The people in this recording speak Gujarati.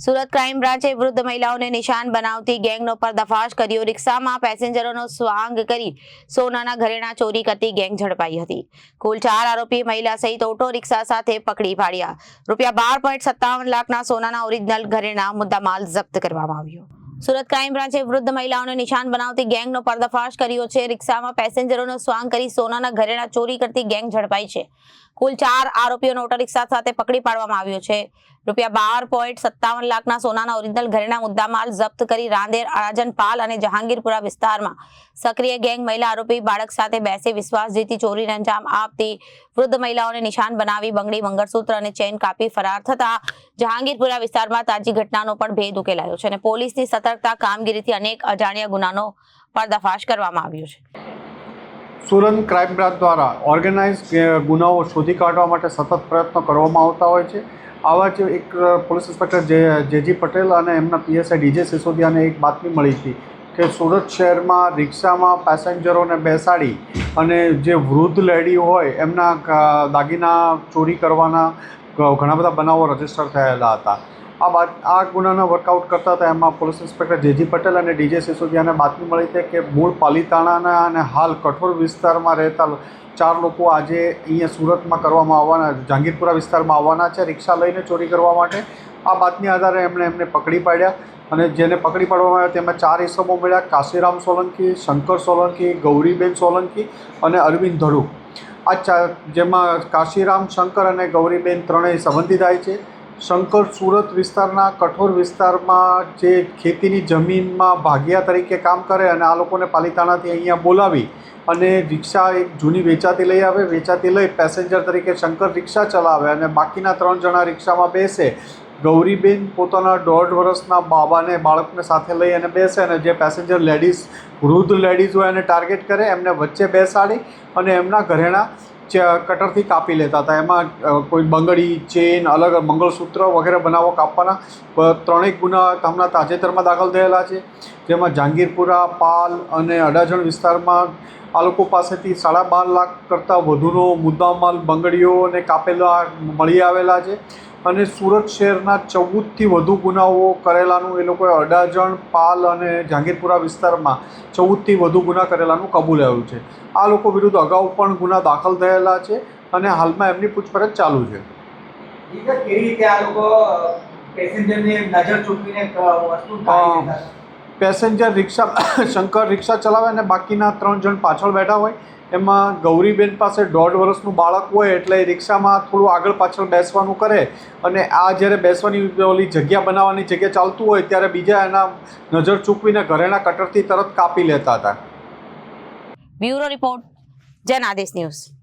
સુરત ક્રાઇમ બ્રાન્ચે વૃદ્ધ મહિલાઓને નિશાન બનાવતી ગેંગનો પર્દાફાશ કર્યો। રિક્ષામાં પેસેન્જરોનો સ્વાંગ કરી સોનાના ઘરેણા ચોરી કરતી ગેંગ ઝડપાઈ હતી। કુલ 4 આરોપી મહિલા સહિત ઓટો રિક્ષા સાથે પકડી પાડ્યા। ₹12.57 લાખના સોનાના ઓરિજિનલ ઘરેણા મુદ્દામાલ જપ્ત કરવામાં આવ્યો। સુરત ક્રાઇમ બ્રાન્ચે વૃદ્ધ મહિલાઓને નિશાન બનાવતી ગેંગનો પર્દાફાશ કર્યો છે। રિક્ષામાં પેસેન્જરોનો સ્વાંગ કરી સોનાના ઘરેણા ચોરી કરતી ગેંગ ઝડપાઈ છે। કુલ 4 આરોપીઓને ઓટો રિક્ષા સાથે પકડી પાડવામાં આવ્યો છે। ₹12.57 લાખના સોનાના ઓરિજિનલ ઘરેણા મુદ્દામાલ જપ્ત કરી રાંદેર, અડાજણ, પાલ અને જહાંગીરપુરા વિસ્તારમાં સક્રિય ગેંગ મહિલા આરોપી બાળક સાથે બેસી વિશ્વાસ જીતી ચોરીને અંજામ આપતી વૃદ્ધ મહિલાઓને નિશાન બનાવી બંગડી, મંગળસૂત્ર અને ચેન કાપી ફરાર થતા જહાંગીરપુરા વિસ્તારમાં તાજી ઘટનાનો પણ ભેદ ઉકેલાયો છે અને પોલીસની સતર્કતા કામગીરીથી અનેક અજાણ્યા ગુનાનો પર્દાફાશ કરવામાં આવ્યો છે। સુરત ક્રાઇમ બ્રાન્ચ દ્વારા ઓર્ગેનાઇઝ ગુનાઓ શોધી કાઢવા માટે સતત પ્રયત્નો કરવામાં આવતા હોય છે। આવા જ એક પોલીસ ઇન્સ્પેક્ટર જે પટેલ અને એમના પીએસઆઈ ડીજે સિસોદિયાને એક બાતમી મળી હતી કે સુરત શહેરમાં રિક્ષામાં પેસેન્જરોને બેસાડી અને જે વૃદ્ધ લેડી હોય એમના દાગીના ચોરી કરવાના ઘણા બધા બનાવો રજીસ્ટર થયેલા હતા। આ ગુનાના વર્કઆઉટ કરતા હતા એમાં પોલીસ ઇન્સ્પેક્ટર જે પટેલ અને ડીજે સિસોદિયાને બાતમી મળી હતી કે મૂળ પાલીતાણાના અને હાલ કઠોર વિસ્તારમાં રહેતા 4 લોકો આજે અહીંયા સુરતમાં કરવામાં આવવાના, જહાંગીરપુરા વિસ્તારમાં આવવાના છે રિક્ષા લઈને ચોરી કરવા માટે। આ બાતમી આધારે એમને પકડી પાડ્યા અને જેને પકડી પાડવામાં આવ્યા તેમાં 4 ઇસમો મળ્યા: કાશીરામ સોલંકી, શંકર સોલંકી, ગૌરીબેન સોલંકી અને અરવિંદ ધડુક। જેમાં કાશીરામ, શંકર અને ગૌરીબેન ત્રણેય સંબંધી થાય છે। શંકર સુરત વિસ્તારના કઠોર વિસ્તારમાં જે ખેતીની જમીનમાં ભાગિયા તરીકે કામ કરે અને આ લોકોને પાલીતાણાથી અહીંયા બોલાવી અને રિક્ષા એક જૂની વેચાતી લઈ આવે, વેચાતી લઈ પેસેન્જર તરીકે શંકર રિક્ષા ચલાવે અને બાકીના 3 જણા રિક્ષામાં બેસે। ગૌરીબેન પોતાના 1.5 વર્ષના બાળકને સાથે લઈ અને બેસે અને જે પેસેન્જર લેડીઝ, વૃદ્ધ લેડીઝ હોય એને ટાર્ગેટ કરે, એમને વચ્ચે બેસાડી અને એમના ઘરેણા કટરથી કાપી લેતા હતા। એમાં કોઈ બંગડી, ચેન, અલગ મંગળસૂત્ર વગેરે બનાવો કાપવાના 3 ગુના હમણાં તાજેતરમાં દાખલ થયેલા છે। જેમાં જહાંગીરપુરા, પાલ અને અડાજણ વિસ્તારમાં આ લોકો પાસેથી 12.5 લાખ કરતાં વધુનો મુદ્દામાલ, બંગડીઓ અને કાપેલા મળી આવેલા છે અને સુરત શહેરના 14થી વધુ ગુનાઓ કરેલાનું એ લોકોએ અડાજણ, પાલ અને જહાંગીરપુરા વિસ્તારમાં 14થી વધુ ગુના કરેલાનું કબૂલાયું છે। આ લોકો વિરુદ્ધ અગાઉ પણ ગુના દાખલ થયેલા છે અને હાલમાં એમની પૂછપરછ ચાલુ છે। કેવી રીતે આ લોકો પેસેન્જરની નજર ચૂકવીને વસ્તુ કાઢી લેતા? પેસેન્જર રિક્ષા શંકર રિક્ષા ચલાવે અને બાકીના 3 જણ પાછળ બેઠા હોય। એમાં ગૌરીબેન પાસે 1.5 વર્ષનું બાળક હોય એટલે એ રિક્ષામાં થોડું આગળ પાછળ બેસવાનું કરે અને આ જ્યારે બેસવાની ઓલી જગ્યા બનાવવાની જગ્યા ચાલતું હોય ત્યારે બીજા એના નજર ચૂકવીને ઘરેણા કટરથી તરત કાપી લેતા હતા। Bureau report, Janadesh news.